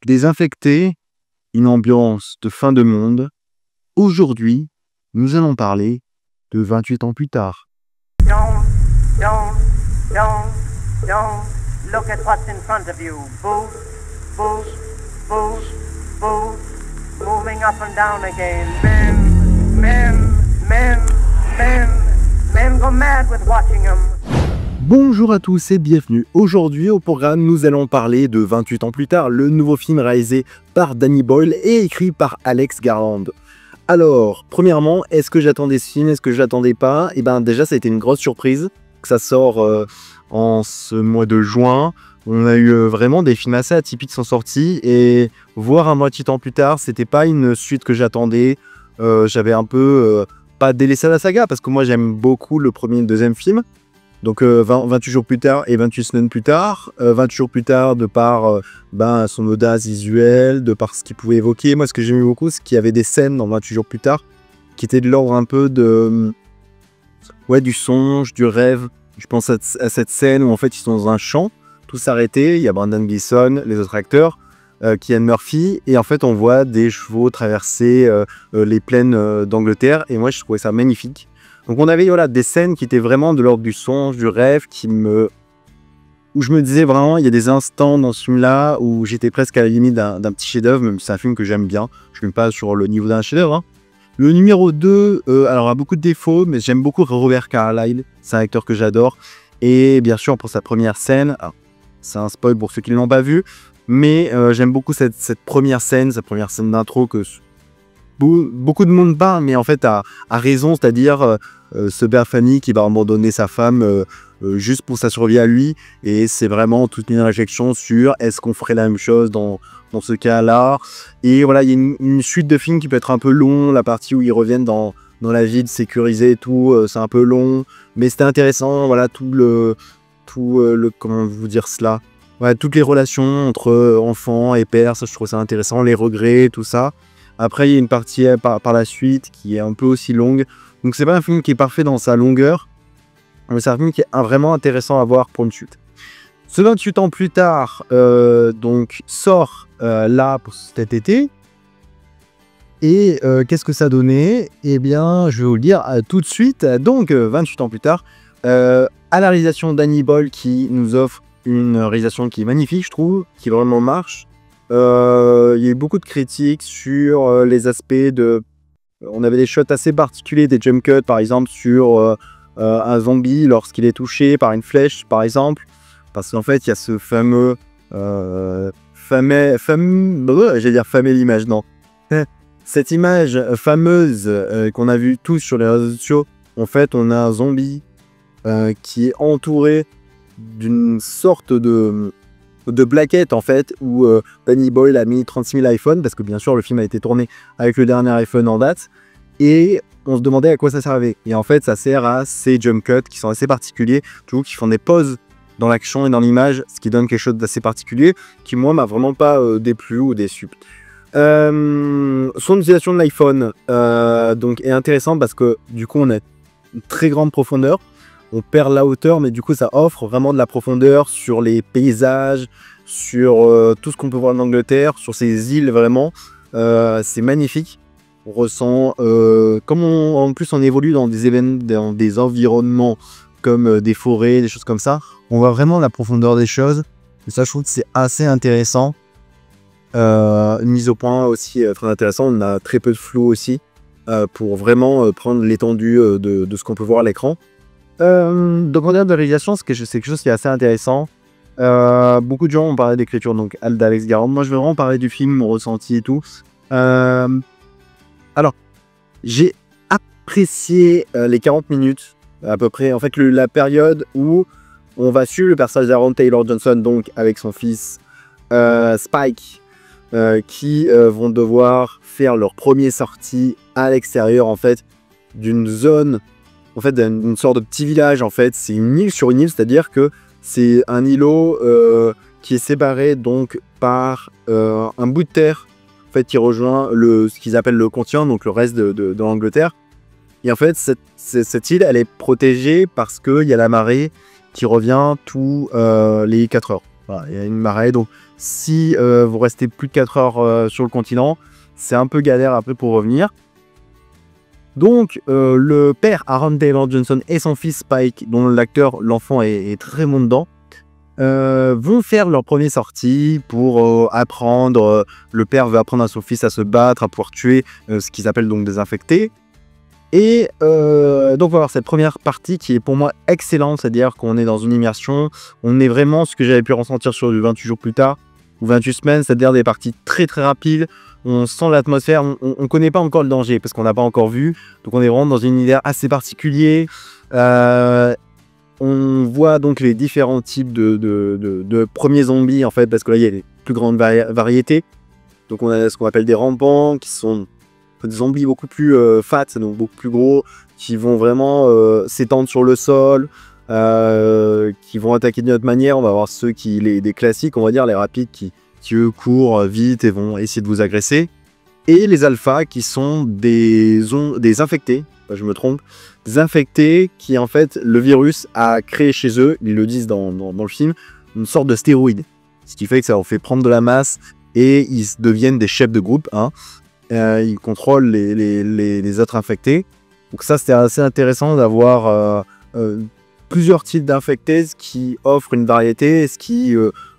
Désinfecté, une ambiance de fin de monde. Aujourd'hui, nous allons parler de 28 ans plus tard. Don't look at what's in front of you. Booze, booze, booze, booze, moving up and down again. Men go mad with watching them. Bonjour à tous et bienvenue. Aujourd'hui au programme, nous allons parler de 28 ans plus tard, le nouveau film réalisé par Danny Boyle et écrit par Alex Garland. Alors, premièrement, est-ce que j'attendais ce film, est-ce que je l'attendais pas? Et ben déjà, ça a été une grosse surprise que ça sort en ce mois de juin. On a eu vraiment des films assez atypiques qui sont sortis et voir un 28 ans plus tard, c'était pas une suite que j'attendais. J'avais un peu pas délaissé la saga parce que moi j'aime beaucoup le premier et le deuxième film. Donc 28 jours plus tard et 28 semaines plus tard. 28 jours plus tard, de par son audace visuelle, de par ce qu'il pouvait évoquer. Moi, ce que j'aimais beaucoup, c'est qu'il y avait des scènes dans 28 jours plus tard qui étaient de l'ordre un peu de... du songe, du rêve. Je pense à cette scène où en fait ils sont dans un champ, tout s'arrêtait, il y a Brendan Gleeson, les autres acteurs, Cillian Murphy, et en fait on voit des chevaux traverser les plaines d'Angleterre, et moi je trouvais ça magnifique. Donc on avait des scènes qui étaient vraiment de l'ordre du songe, du rêve, où je me disais vraiment, il y a des instants dans ce film-là où j'étais presque à la limite d'un petit chef-d'œuvre, même si c'est un film que j'aime bien. Je ne suis pas sur le niveau d'un chef-d'œuvre. Le numéro 2, alors a beaucoup de défauts, mais j'aime beaucoup Robert Carlyle, c'est un acteur que j'adore. Et bien sûr, pour sa première scène, c'est un spoil pour ceux qui ne l'ont pas vu, mais j'aime beaucoup cette première scène, sa première scène d'intro que beaucoup de monde parle, mais en fait a raison, c'est-à-dire ce père famille qui va abandonner sa femme juste pour sa survie à lui, et c'est vraiment toute une réflexion sur est-ce qu'on ferait la même chose dans ce cas-là. Et voilà, il y a une suite de films qui peut être un peu long, la partie où ils reviennent dans la ville sécurisée et tout, c'est un peu long, mais c'était intéressant, voilà, tout le comment vous dire cela, toutes les relations entre enfants et père, ça je trouve ça intéressant, les regrets, tout ça. Après, il y a une partie par la suite qui est un peu aussi longue. Donc, c'est pas un film qui est parfait dans sa longueur, mais c'est un film qui est vraiment intéressant à voir pour une suite. Ce 28 ans plus tard, donc, sort là pour cet été. Et qu'est-ce que ça donnait? Eh bien, je vais vous le dire tout de suite. Donc, 28 ans plus tard, à la réalisation Danny Boyle qui nous offre une réalisation qui est magnifique, je trouve, qui vraiment marche. Il y a eu beaucoup de critiques sur les aspects de... On avait des shots assez particuliers, des jump cuts par exemple sur un zombie lorsqu'il est touché par une flèche par exemple, parce qu'en fait il y a ce fameux j'allais dire fameux l'image, non. Cette image fameuse qu'on a vue tous sur les réseaux sociaux. En fait on a un zombie qui est entouré d'une sorte de plaquette en fait, où Danny Boyle a mis 36 000 iPhones, parce que bien sûr le film a été tourné avec le dernier iPhone en date, et on se demandait à quoi ça servait. Et en fait ça sert à ces jump cuts qui sont assez particuliers, qui font des pauses dans l'action et dans l'image, ce qui donne quelque chose d'assez particulier, qui moi m'a vraiment pas déplu ou déçu. Son utilisation de l'iPhone donc est intéressant parce que du coup on a une très grande profondeur. On perd la hauteur, mais du coup ça offre vraiment de la profondeur sur les paysages, sur tout ce qu'on peut voir en Angleterre, sur ces îles vraiment. C'est magnifique. On ressent, comme en plus on évolue dans des environnements comme des forêts, des choses comme ça, on voit vraiment la profondeur des choses. Et ça, je trouve que c'est assez intéressant. Une mise au point aussi très intéressante. On a très peu de flou aussi pour vraiment prendre l'étendue de ce qu'on peut voir à l'écran. Donc en termes de réalisation, c'est quelque chose qui est assez intéressant. Beaucoup de gens ont parlé d'écriture, donc d'Alex Garland. Moi je vais vraiment parler du film, mon ressenti et tout. Alors, j'ai apprécié les 40 minutes à peu près, en fait la période où on va suivre le personnage d'Aaron Taylor Johnson, donc avec son fils Spike, qui vont devoir faire leur première sortie à l'extérieur en fait d'une zone, en fait d'une sorte de petit village. En fait c'est une île sur une île, c'est à dire que c'est un îlot qui est séparé donc par un bout de terre en fait qui rejoint ce qu'ils appellent le continent, donc le reste de l'Angleterre. Et en fait cette île elle est protégée parce qu'il y a la marée qui revient tous les 4 heures. Voilà, il y a une marée, donc Si vous restez plus de 4 heures sur le continent, c'est un peu galère après pour revenir. Donc, le père Aaron Taylor Johnson et son fils Spike, dont l'enfant est très bon dedans, vont faire leur première sortie pour apprendre. Le père veut apprendre à son fils à se battre, à pouvoir tuer ce qu'ils appellent donc des infectés. Et donc, on va voir cette première partie qui est pour moi excellente, c'est-à-dire qu'on est dans une immersion. On est vraiment ce que j'avais pu ressentir sur du 28 jours plus tard, ou 28 semaines, c'est-à-dire des parties très très rapides. On sent l'atmosphère, on ne connaît pas encore le danger parce qu'on n'a pas encore vu. Donc on est vraiment dans un univers assez particulier. On voit donc les différents types de premiers zombies en fait, parce que là il y a les plus grandes variétés. Donc on a ce qu'on appelle des rampants, qui sont des zombies beaucoup plus fat, donc beaucoup plus gros, qui vont vraiment s'étendre sur le sol, qui vont attaquer de notre manière. On va avoir ceux des classiques, on va dire, les rapides qui eux courent vite et vont essayer de vous agresser. Et les alphas qui sont des infectés, je me trompe, des infectés qui en fait le virus a créé chez eux, ils le disent dans le film, une sorte de stéroïde. Ce qui fait que ça leur fait prendre de la masse et ils deviennent des chefs de groupe. Ils contrôlent les autres infectés. Donc ça c'était assez intéressant d'avoir plusieurs types d'infectés, ce qui offre une variété, ce qui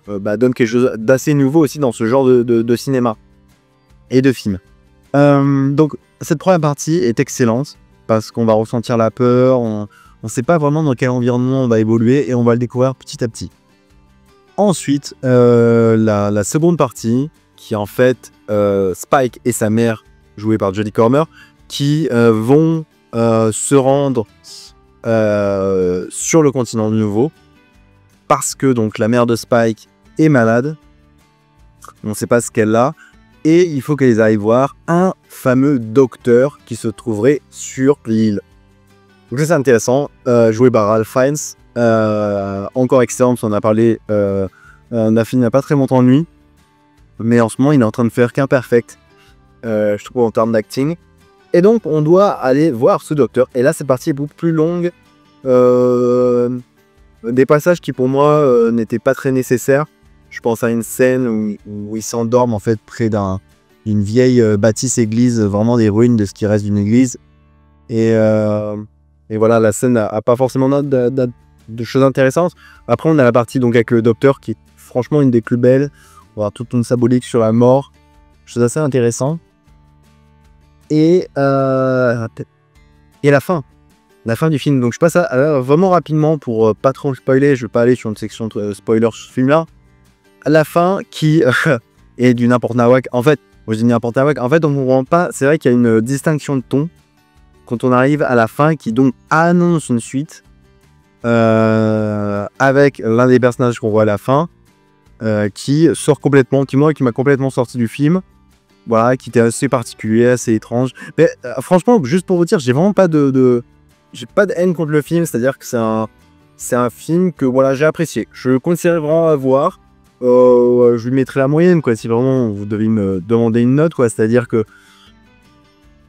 donne quelque chose d'assez nouveau aussi dans ce genre de cinéma et de film. Donc cette première partie est excellente parce qu'on va ressentir la peur, on ne sait pas vraiment dans quel environnement on va évoluer et on va le découvrir petit à petit. Ensuite, la seconde partie qui est en fait Spike et sa mère, jouée par Jodie Comer, qui vont se rendre sur le continent nouveau parce que donc la mère de Spike est malade, on ne sait pas ce qu'elle a, et il faut qu'elles aillent voir un fameux docteur qui se trouverait sur l'île. Donc ça c'est intéressant, joué par Ralph Fiennes, encore excellent, on en a parlé, on a fini il n'y a pas très longtemps de lui, mais en ce moment il est en train de faire qu'imperfect, je trouve en termes d'acting. Et donc on doit aller voir ce docteur, et là cette partie est beaucoup plus longue, des passages qui pour moi n'étaient pas très nécessaires. Je pense à une scène où ils s'endorment en fait près d'une vieille bâtisse église, vraiment des ruines de ce qui reste d'une église. Et voilà, la scène n'a pas forcément de choses intéressantes. Après, on a la partie donc avec le docteur qui est franchement une des plus belles. On va avoir toute une symbolique sur la mort, chose assez intéressante. Et la fin du film. Donc je passe vraiment rapidement pour pas trop spoiler. Je vais pas aller sur une section spoiler sur ce film-là. La fin qui est du n'importe nawak. En fait, moi je dis n'importe nawak. En fait, on ne comprend pas. C'est vrai qu'il y a une distinction de ton quand on arrive à la fin qui donc annonce une suite avec l'un des personnages qu'on voit à la fin qui sort complètement, qui m'a complètement sorti du film. Voilà, qui était assez particulier, assez étrange. Mais franchement, juste pour vous dire, j'ai vraiment pas j'ai pas de haine contre le film. C'est-à-dire que c'est un film que voilà, j'ai apprécié. Je le conseillerais vraiment à voir. Je lui mettrai la moyenne, quoi, si vraiment vous devez me demander une note, quoi. C'est-à-dire que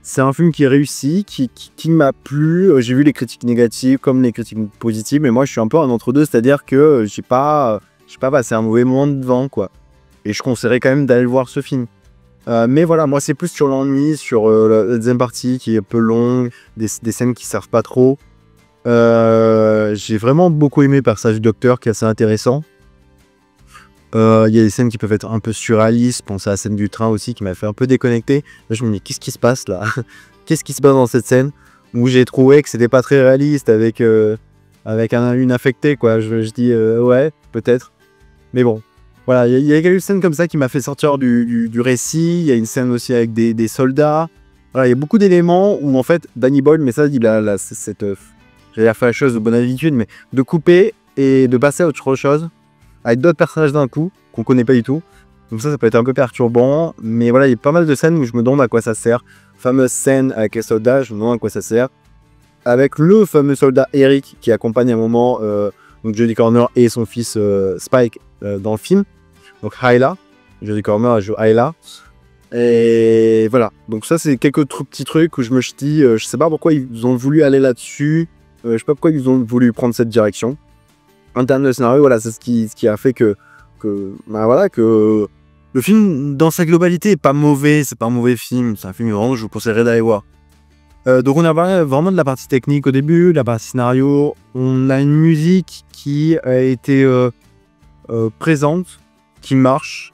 c'est un film qui est réussi, qui m'a plu. J'ai vu les critiques négatives comme les critiques positives, mais moi je suis un peu un entre-deux, c'est-à-dire que j'ai pas passé un mauvais moment devant, quoi. Et je conseillerais quand même d'aller voir ce film. Mais voilà, moi c'est plus sur l'ennui, sur la deuxième partie qui est un peu longue, des scènes qui servent pas trop. J'ai vraiment beaucoup aimé le personnage du docteur qui est assez intéressant. Il y a des scènes qui peuvent être un peu surréalistes. Pensez à la scène du train aussi qui m'a fait un peu déconnecter. Là, je me dis, qu'est-ce qui se passe là? Qu'est-ce qui se passe dans cette scène où j'ai trouvé que c'était pas très réaliste avec une infectée, quoi. Je dis, ouais, peut-être. Mais bon, voilà, il y a quelques scènes comme ça qui m'a fait sortir du récit. Il y a une scène aussi avec des soldats. Voilà, il y a beaucoup d'éléments où en fait, Danny Boyle, mais ça, il a cette, j'allais faire la chose de bonne habitude, mais de couper et de passer à autre chose avec d'autres personnages d'un coup, qu'on connaît pas du tout. Donc ça peut être un peu perturbant, mais voilà, il y a pas mal de scènes où je me demande à quoi ça sert. Fameuse scène avec les soldats, je me demande à quoi ça sert. Avec le fameux soldat Eric qui accompagne à un moment donc Jodie Comer et son fils Spike dans le film. Donc Hyla, Jodie Comer joue Hyla. Et voilà, donc ça c'est quelques petits trucs où je me dis, je sais pas pourquoi ils ont voulu aller là-dessus, je sais pas pourquoi ils ont voulu prendre cette direction. En termes de scénario, voilà, c'est ce qui a fait que bah voilà, que le film, dans sa globalité, est pas mauvais. C'est pas un mauvais film. C'est un film vraiment que je vous conseillerais d'aller voir. Donc on a parlé vraiment de la partie technique au début, de la partie scénario. On a une musique qui a été présente, qui marche,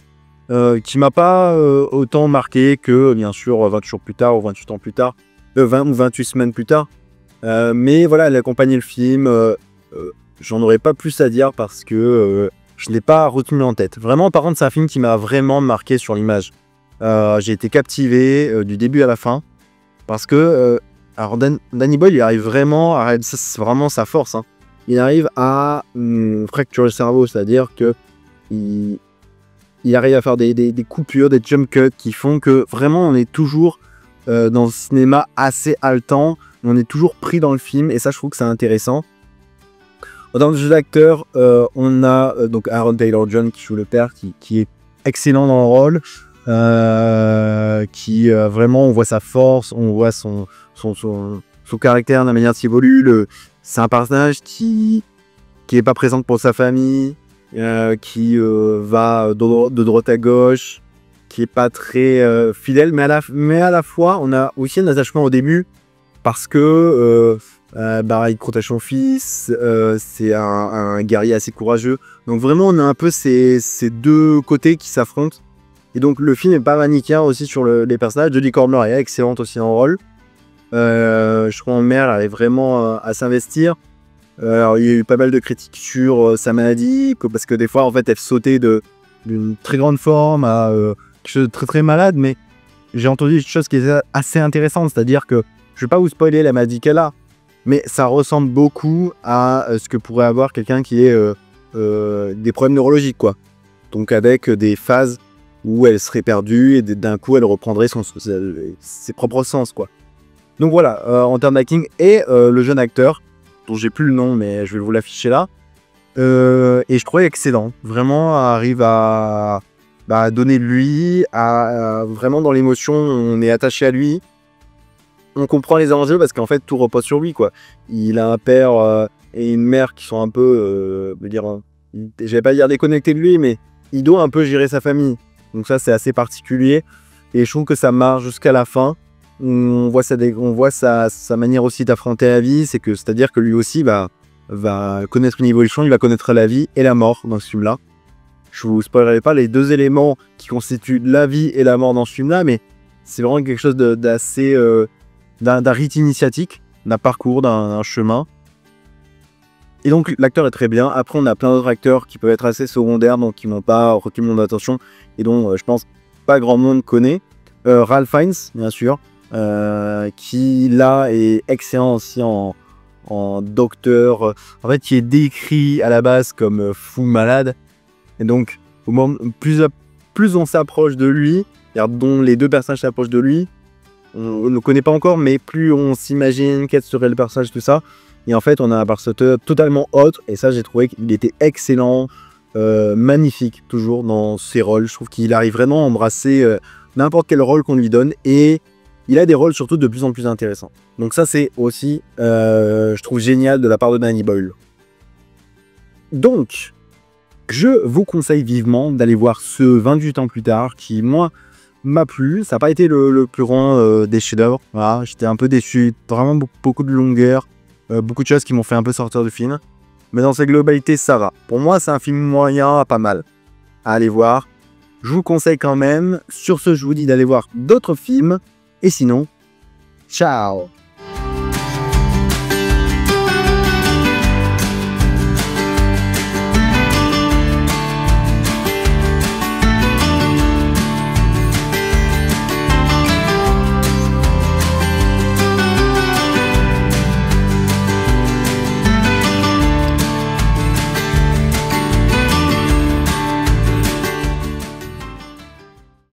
qui m'a pas autant marqué que, bien sûr, 28 jours plus tard ou 28 ans plus tard, 20 ou 28 semaines plus tard. Mais voilà, elle accompagnait le film. J'en aurais pas plus à dire parce que je ne l'ai pas retenu en tête. Vraiment, par contre, c'est un film qui m'a vraiment marqué sur l'image. J'ai été captivé du début à la fin parce que alors Danny Boyle, il arrive vraiment à... C'est vraiment sa force. Hein. Il arrive à fracturer le cerveau, c'est-à-dire que il arrive à faire des coupures, des jump cuts qui font que vraiment on est toujours dans le cinéma assez haletant. On est toujours pris dans le film et ça, je trouve que c'est intéressant. Dans le jeu d'acteur, on a donc Aaron Taylor-Johnson qui joue le père, qui est excellent dans le rôle, qui vraiment, on voit sa force, on voit son caractère, la manière de s'évoluer. C'est un personnage qui est pas présent pour sa famille, qui va de droite à gauche, qui est pas très fidèle, mais à la fois, on a aussi un attachement au début parce que il protège son fils, c'est un guerrier assez courageux. Donc vraiment, on a un peu ces deux côtés qui s'affrontent. Et donc le film est pas manichéen aussi sur les personnages. Jodie Comer est excellente aussi en rôle. Je trouve en mère, elle arrive vraiment à s'investir. Alors, il y a eu pas mal de critiques sur sa maladie, parce que des fois, en fait, elle sautait d'une très grande forme à quelque chose de très très malade. Mais j'ai entendu quelque chose qui est assez intéressante, c'est-à-dire que je vais pas vous spoiler la maladie qu'elle a, mais ça ressemble beaucoup à ce que pourrait avoir quelqu'un qui ait des problèmes neurologiques, quoi. Donc avec des phases où elle serait perdue et d'un coup elle reprendrait ses propres sens, quoi. Donc voilà, en termes d'acting, et le jeune acteur, dont j'ai plus le nom, mais je vais vous l'afficher là, et je trouvais excellent. Vraiment, arrive à donner de lui, vraiment dans l'émotion, on est attaché à lui. On comprend les enjeux parce qu'en fait tout repose sur lui, quoi. Il a un père et une mère qui sont un peu, je vais pas dire déconnectés de lui, mais il doit un peu gérer sa famille. Donc ça, c'est assez particulier et je trouve que ça marche jusqu'à la fin. On voit sa manière aussi d'affronter la vie, c'est-à-dire que lui aussi va connaître une évolution, il va connaître la vie et la mort dans ce film-là. Je vous spoilerai pas les deux éléments qui constituent la vie et la mort dans ce film-là, mais c'est vraiment quelque chose d'assez d'un rite initiatique, d'un parcours, d'un chemin. Et donc l'acteur est très bien. Après, on a plein d'autres acteurs qui peuvent être assez secondaires, donc qui n'ont pas retenu mon attention et dont je pense pas grand monde connaît. Ralph Fiennes, bien sûr, qui là est excellent aussi en docteur, en fait qui est décrit à la base comme fou malade. Et donc plus on s'approche de lui, dont les deux personnages s'approchent de lui, on ne le connaît pas encore, mais plus on s'imagine quel serait le personnage, tout ça. Et en fait, on a un personnage totalement autre. Et ça, j'ai trouvé qu'il était excellent, magnifique, toujours dans ses rôles. Je trouve qu'il arrive vraiment à embrasser n'importe quel rôle qu'on lui donne. Et il a des rôles surtout de plus en plus intéressants. Donc ça, c'est aussi, je trouve, génial de la part de Danny Boyle. Donc, je vous conseille vivement d'aller voir ce 28 ans plus tard, qui, moi, m'a plu. Ça n'a pas été le plus grand des chefs-d'œuvre. Voilà, j'étais un peu déçu. Vraiment beaucoup de longueur. Beaucoup de choses qui m'ont fait un peu sortir du film. Mais dans sa globalité, ça va. Pour moi, c'est un film moyen, pas mal à aller voir. Je vous conseille quand même. Sur ce, je vous dis d'aller voir d'autres films. Et sinon, ciao!